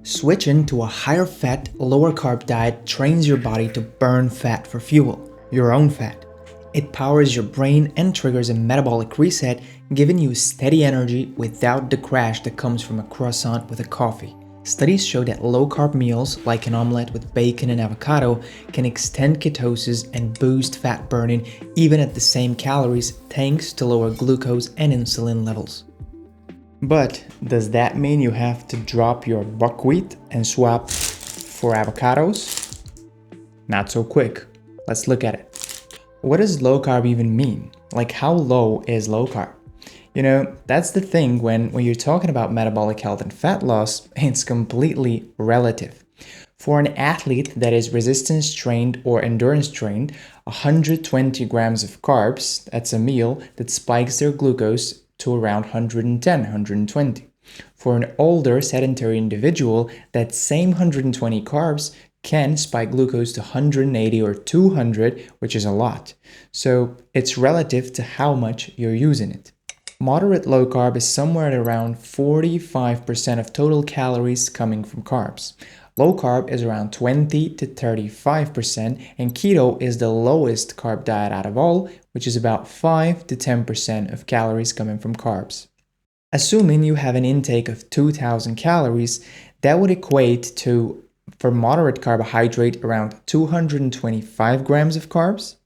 Switching to a higher fat, lower carb diet trains your body to burn fat for fuel, your own fat. It powers your brain and triggers a metabolic reset, giving you steady energy without the crash that comes from a croissant with a coffee. Studies show that low-carb meals, like an omelette with bacon and avocado, can extend ketosis and boost fat burning even at the same calories thanks to lower glucose and insulin levels. But does that mean you have to drop your buckwheat and swap for avocados? Not so quick. Let's look at it. What does low carb even mean? Like, how low is low carb? That's the thing when you're talking about metabolic health and fat loss, it's completely relative. For an athlete that is resistance trained or endurance trained, 120 grams of carbs, that's a meal that spikes their glucose to around 110, 120. For an older sedentary individual, that same 120 carbs can spike glucose to 180 or 200, which is a lot. So it's relative to how much you're using it. Moderate low carb is somewhere at around 45% of total calories coming from carbs. Low carb is around 20 to 35%, and keto is the lowest carb diet out of all, which is about 5 to 10% of calories coming from carbs. Assuming you have an intake of 2,000 calories, that would equate to, for moderate carbohydrate, around 225 grams of carbs.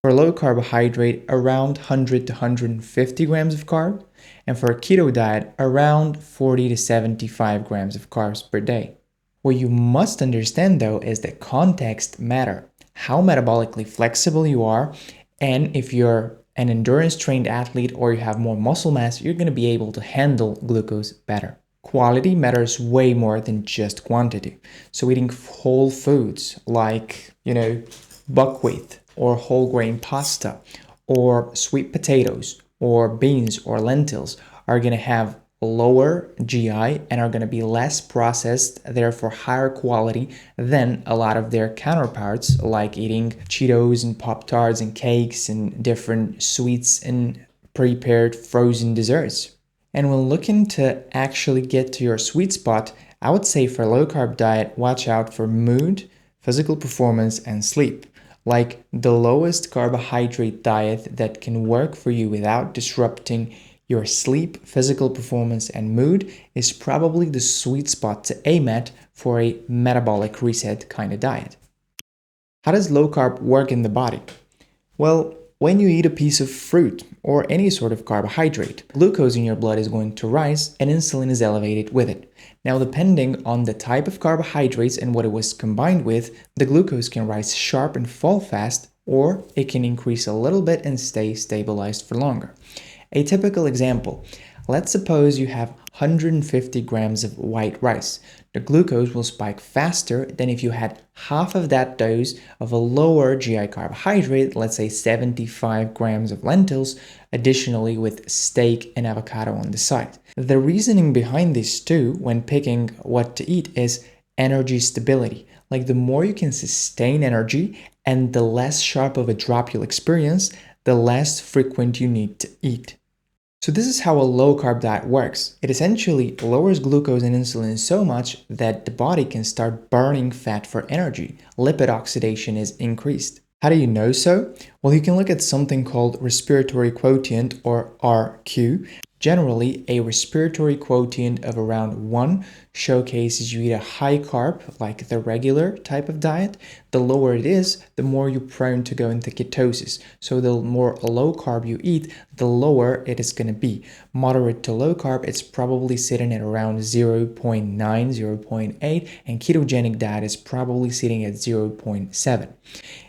For low carbohydrate, around 100 to 150 grams of carb, and for a keto diet, around 40 to 75 grams of carbs per day. What you must understand though is that context matter, how metabolically flexible you are, and if you're an endurance trained athlete or you have more muscle mass, you're going to be able to handle glucose better. Quality matters way more than just quantity. So eating whole foods like, buckwheat, or whole grain pasta, or sweet potatoes, or beans, or lentils are going to have lower GI and are going to be less processed, therefore higher quality than a lot of their counterparts, like eating Cheetos and Pop-Tarts and cakes and different sweets and prepared frozen desserts. And when looking to actually get to your sweet spot, I would say for a low-carb diet, watch out for mood, physical performance, and sleep. Like the lowest carbohydrate diet that can work for you without disrupting your sleep, physical performance, and mood is probably the sweet spot to aim at for a metabolic reset kind of diet. How does low carb work in the body? Well, when you eat a piece of fruit or any sort of carbohydrate, glucose in your blood is going to rise and insulin is elevated with it. Now, depending on the type of carbohydrates and what it was combined with, the glucose can rise sharp and fall fast, or it can increase a little bit and stay stabilized for longer. A typical example, let's suppose you have 150 grams of white rice. The glucose will spike faster than if you had half of that dose of a lower GI carbohydrate, let's say 75 grams of lentils, additionally with steak and avocado on the side. The reasoning behind this too, when picking what to eat, is energy stability. Like the more you can sustain energy and the less sharp of a drop you'll experience, the less frequent you need to eat. So this is how a low-carb diet works. It essentially lowers glucose and insulin so much that the body can start burning fat for energy. Lipid oxidation is increased. How do you know so? Well, you can look at something called respiratory quotient, or RQ. Generally, a respiratory quotient of around 1 showcases you eat a high carb, like the regular type of diet. The lower it is, the more you're prone to go into ketosis. So the more low carb you eat, the lower it is going to be. Moderate to low carb, it's probably sitting at around 0.9, 0.8, and ketogenic diet is probably sitting at 0.7.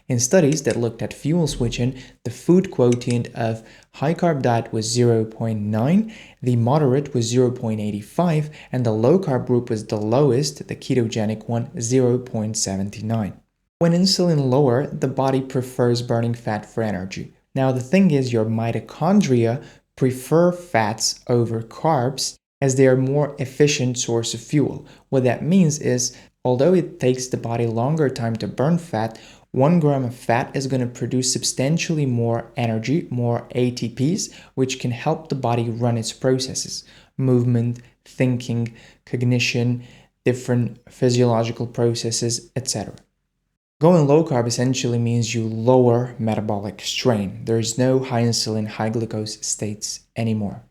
In studies that looked at fuel switching, the food quotient of high-carb diet was 0.9, the moderate was 0.85, and the low-carb group was the lowest, the ketogenic one, 0.79. When insulin lower, the body prefers burning fat for energy. Now the thing is, your mitochondria prefer fats over carbs as they are a more efficient source of fuel. What that means is, although it takes the body longer time to burn fat, 1 gram of fat is going to produce substantially more energy, more ATPs, which can help the body run its processes, movement, thinking, cognition, different physiological processes, etc. Going low carb essentially means you lower metabolic strain. There is no high insulin, high glucose states anymore.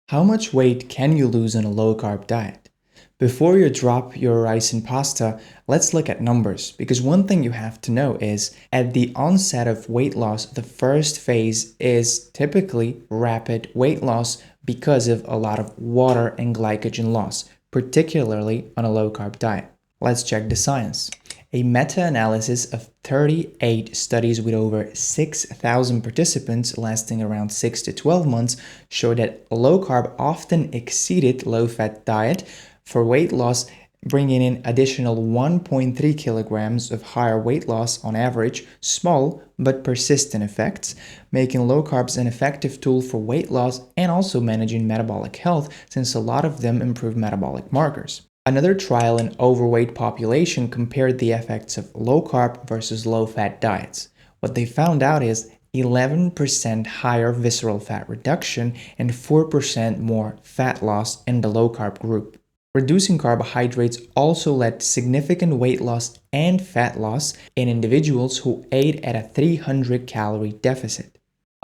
How much weight can you lose on a low carb diet? Before you drop your rice and pasta, let's look at numbers, because one thing you have to know is at the onset of weight loss, the first phase is typically rapid weight loss because of a lot of water and glycogen loss, particularly on a low carb diet. Let's check the science. A meta-analysis of 38 studies with over 6,000 participants lasting around 6 to 12 months showed that low carb often exceeded low-fat diet for weight loss, bringing in additional 1.3 kilograms of higher weight loss on average, small but persistent effects, making low carbs an effective tool for weight loss and also managing metabolic health, since a lot of them improve metabolic markers. Another trial in overweight population compared the effects of low-carb versus low-fat diets. What they found out is 11% higher visceral fat reduction and 4% more fat loss in the low-carb group. Reducing carbohydrates also led to significant weight loss and fat loss in individuals who ate at a 300-calorie deficit.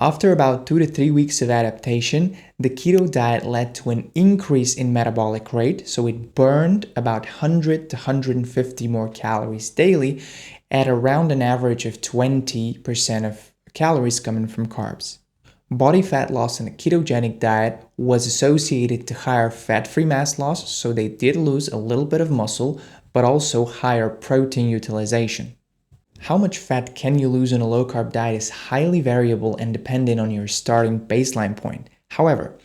After about 2 to 3 weeks of adaptation, the keto diet led to an increase in metabolic rate, so it burned about 100 to 150 more calories daily at around an average of 20% of calories coming from carbs. Body fat loss in a ketogenic diet was associated to higher fat-free mass loss, so they did lose a little bit of muscle, but also higher protein utilization. How much fat can you lose on a low-carb diet is highly variable and dependent on your starting baseline point. However,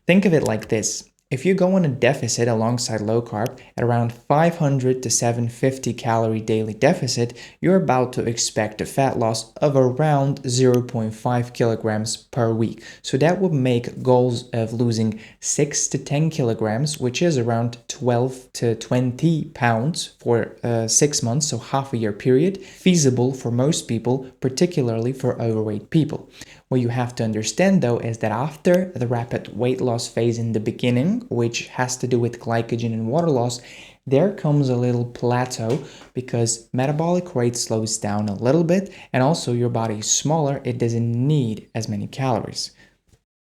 think of it like this. If you go on a deficit alongside low-carb at around 500 to 750 calorie daily deficit, you're about to expect a fat loss of around 0.5 kilograms per week. So that would make goals of losing 6 to 10 kilograms, which is around 12 to 20 pounds for 6 months, so half a year period, feasible for most people, particularly for overweight people. What you have to understand though is that after the rapid weight loss phase in the beginning, which has to do with glycogen and water loss, there comes a little plateau because metabolic rate slows down a little bit, and also your body is smaller, it doesn't need as many calories.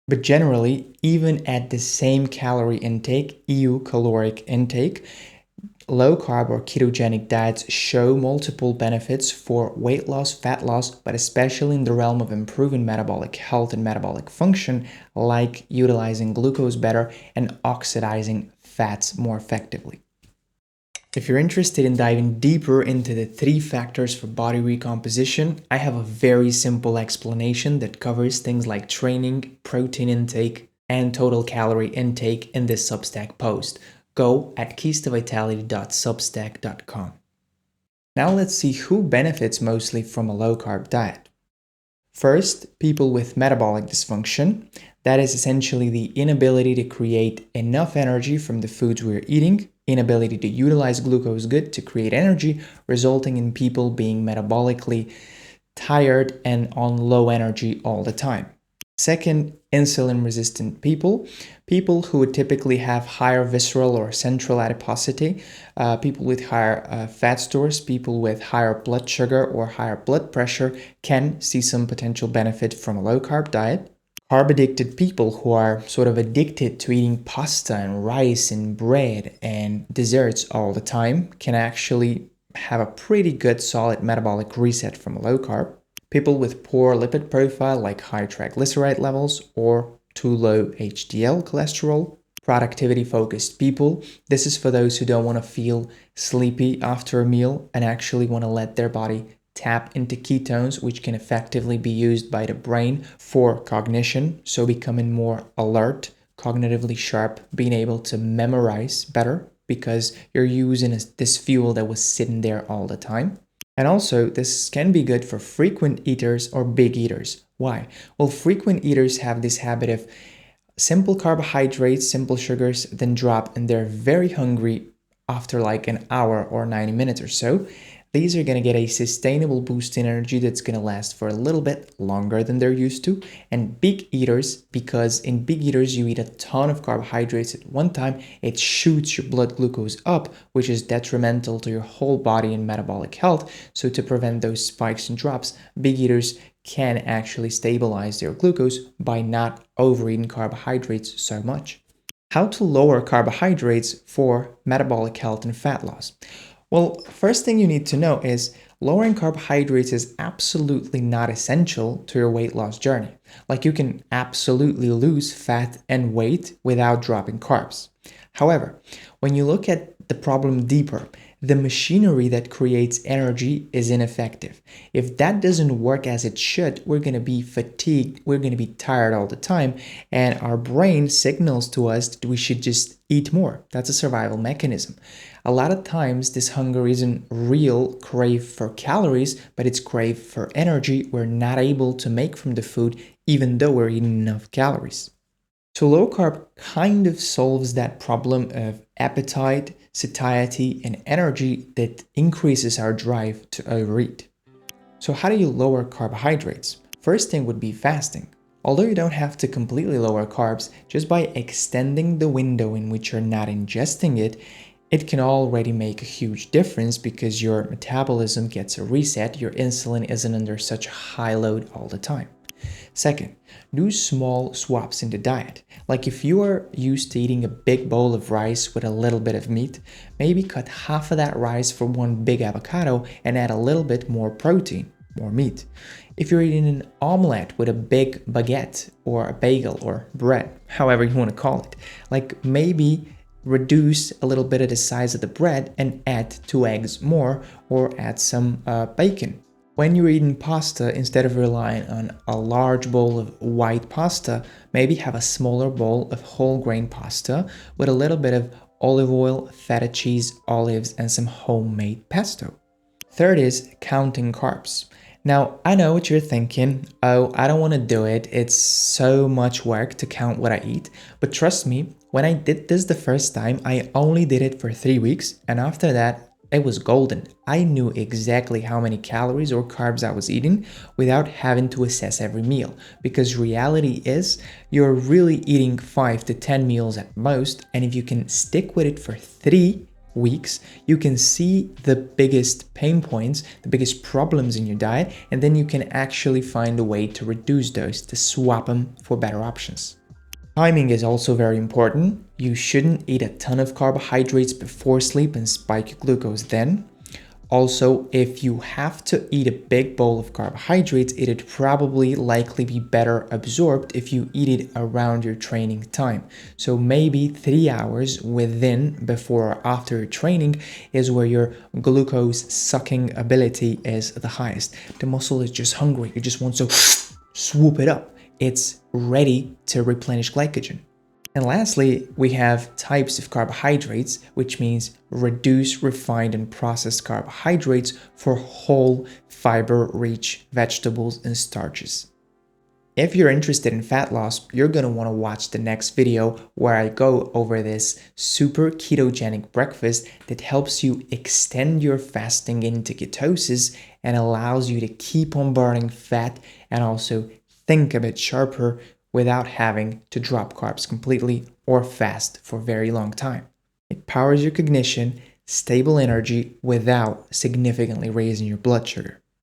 But generally, even at the same calorie intake, EU caloric intake, low-carb or ketogenic diets show multiple benefits for weight loss, fat loss, but especially in the realm of improving metabolic health and metabolic function, like utilizing glucose better and oxidizing fats more effectively. If you're interested in diving deeper into the 3 factors for body recomposition, I have a very simple explanation that covers things like training, protein intake, and total calorie intake in this Substack post. Go at keystovitality.substack.com. Now let's see who benefits mostly from a low-carb diet. First, people with metabolic dysfunction. That is essentially the inability to create enough energy from the foods we're eating, inability to utilize glucose good to create energy, resulting in people being metabolically tired and on low energy all the time. Second, insulin-resistant people who would typically have higher visceral or central adiposity, people with higher fat stores, people with higher blood sugar or higher blood pressure can see some potential benefit from a low-carb diet. Carb-addicted people who are sort of addicted to eating pasta and rice and bread and desserts all the time can actually have a pretty good solid metabolic reset from a low-carb. People with poor lipid profile like high triglyceride levels or too low HDL cholesterol. Productivity-focused people. This is for those who don't want to feel sleepy after a meal and actually want to let their body tap into ketones, which can effectively be used by the brain for cognition, so becoming more alert, cognitively sharp, being able to memorize better because you're using this fuel that was sitting there all the time. And also, this can be good for frequent eaters or big eaters. Why? Well, frequent eaters have this habit of simple carbohydrates, simple sugars, then drop, and they're very hungry after like an hour or 90 minutes or so. These are going to get a sustainable boost in energy that's going to last for a little bit longer than they're used to. And big eaters, because in big eaters you eat a ton of carbohydrates at one time, it shoots your blood glucose up, which is detrimental to your whole body and metabolic health. So to prevent those spikes and drops, big eaters can actually stabilize their glucose by not overeating carbohydrates so much. How to lower carbohydrates for metabolic health and fat loss? Well, first thing you need to know is lowering carbohydrates is absolutely not essential to your weight loss journey. Like, you can absolutely lose fat and weight without dropping carbs. However, when you look at the problem deeper, the machinery that creates energy is ineffective. If that doesn't work as it should, we're going to be fatigued, we're going to be tired all the time, and our brain signals to us that we should just eat more. That's a survival mechanism. A lot of times, this hunger isn't real crave for calories, but it's crave for energy we're not able to make from the food, even though we're eating enough calories. So low carb kind of solves that problem of appetite, satiety, and energy that increases our drive to overeat. So how do you lower carbohydrates? First thing would be fasting. Although you don't have to completely lower carbs, just by extending the window in which you're not ingesting it, it can already make a huge difference because your metabolism gets a reset, your insulin isn't under such a high load all the time. Second, do small swaps in the diet. Like, if you are used to eating a big bowl of rice with a little bit of meat, maybe cut half of that rice for one big avocado and add a little bit more protein, more meat. If you're eating an omelette with a big baguette or a bagel or bread, however you want to call it, like, maybe reduce a little bit of the size of the bread and add 2 eggs more, or add some bacon. When you're eating pasta, instead of relying on a large bowl of white pasta, maybe have a smaller bowl of whole grain pasta with a little bit of olive oil, feta cheese, olives, and some homemade pesto. Third is counting carbs. Now, I know what you're thinking. Oh, I don't want to do it. It's so much work to count what I eat. But trust me, when I did this the first time, I only did it for 3 weeks. And after that, it was golden. I knew exactly how many calories or carbs I was eating without having to assess every meal. Because reality is, you're really eating 5 to 10 meals at most. And if you can stick with it for 3 weeks, you can see the biggest pain points, the biggest problems in your diet, and then you can actually find a way to reduce those, to swap them for better options. Timing is also very important. You shouldn't eat a ton of carbohydrates before sleep and spike your glucose then. Also, if you have to eat a big bowl of carbohydrates, it'd probably likely be better absorbed if you eat it around your training time. So maybe 3 hours within, before or after your training, is where your glucose sucking ability is the highest. The muscle is just hungry. It just wants to swoop it up. It's ready to replenish glycogen. And lastly, we have types of carbohydrates, which means reduce refined and processed carbohydrates for whole, fiber-rich vegetables and starches. If you're interested in fat loss, you're going to want to watch the next video where I go over this super ketogenic breakfast that helps you extend your fasting into ketosis and allows you to keep on burning fat and also think a bit sharper without having to drop carbs completely or fast for a very long time. It powers your cognition, stable energy without significantly raising your blood sugar.